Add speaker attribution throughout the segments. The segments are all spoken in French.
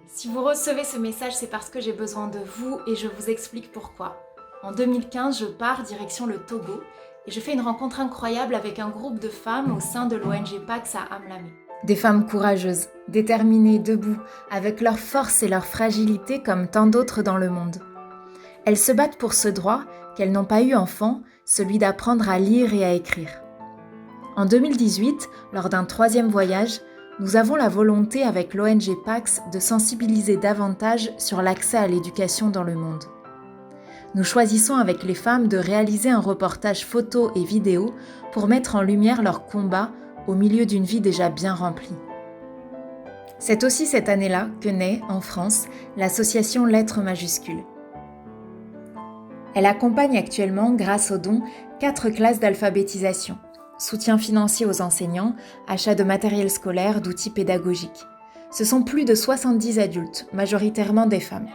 Speaker 1: Si vous recevez ce message, c'est parce que j'ai besoin de vous et je vous explique pourquoi. En 2015, je pars direction le Togo et je fais une rencontre incroyable avec un groupe de femmes au sein de l'ONG Pax à Amlamé. Des femmes courageuses, déterminées, debout, avec leur force et leur fragilité comme tant d'autres dans le monde. Elles se battent pour ce droit qu'elles n'ont pas eu enfant, celui d'apprendre à lire et à écrire. En 2018, lors d'un 3e voyage, nous avons la volonté avec l'ONG Pax de sensibiliser davantage sur l'accès à l'éducation dans le monde. Nous choisissons avec les femmes de réaliser un reportage photo et vidéo pour mettre en lumière leur combat au milieu d'une vie déjà bien remplie. C'est aussi cette année-là que naît, en France, l'association Lettres majuscules. Elle accompagne actuellement, grâce aux dons, 4 classes d'alphabétisation. Soutien financier aux enseignants, achat de matériel scolaire, d'outils pédagogiques. Ce sont plus de 70 adultes, majoritairement des femmes.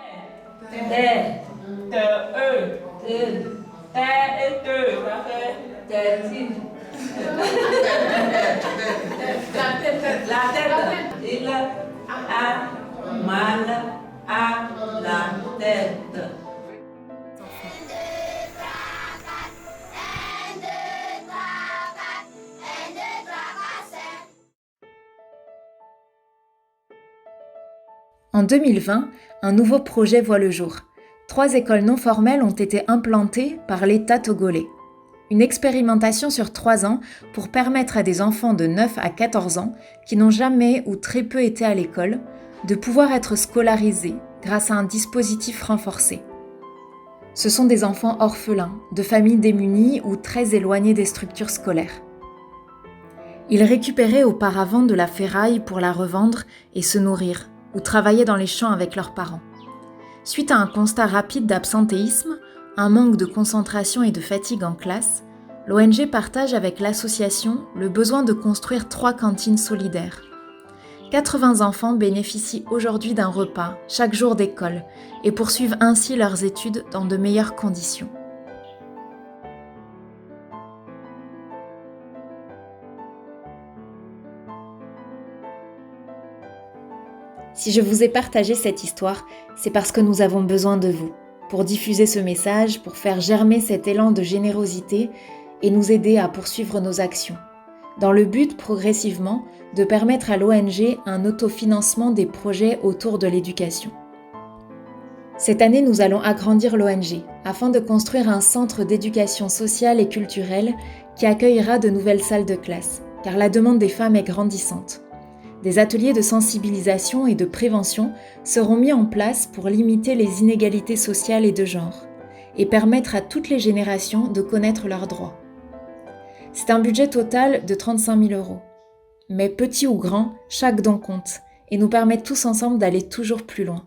Speaker 1: En 2020, un nouveau projet voit le jour. 3 écoles non formelles ont été implantées par l'État togolais. Une expérimentation sur 3 ans pour permettre à des enfants de 9 à 14 ans qui n'ont jamais ou très peu été à l'école de pouvoir être scolarisés grâce à un dispositif renforcé. Ce sont des enfants orphelins, de familles démunies ou très éloignées des structures scolaires. Ils récupéraient auparavant de la ferraille pour la revendre et se nourrir, ou travaillaient dans les champs avec leurs parents. Suite à un constat rapide d'absentéisme, un manque de concentration et de fatigue en classe, l'ONG partage avec l'association le besoin de construire 3 cantines solidaires. 80 enfants bénéficient aujourd'hui d'un repas chaque jour d'école et poursuivent ainsi leurs études dans de meilleures conditions. Si je vous ai partagé cette histoire, c'est parce que nous avons besoin de vous, pour diffuser ce message, pour faire germer cet élan de générosité et nous aider à poursuivre nos actions, dans le but progressivement de permettre à l'ONG un autofinancement des projets autour de l'éducation. Cette année, nous allons agrandir l'ONG afin de construire un centre d'éducation sociale et culturelle qui accueillera de nouvelles salles de classe, car la demande des femmes est grandissante. Des ateliers de sensibilisation et de prévention seront mis en place pour limiter les inégalités sociales et de genre et permettre à toutes les générations de connaître leurs droits. C'est un budget total de 35 000 €. Mais petit ou grand, chaque don compte et nous permet tous ensemble d'aller toujours plus loin.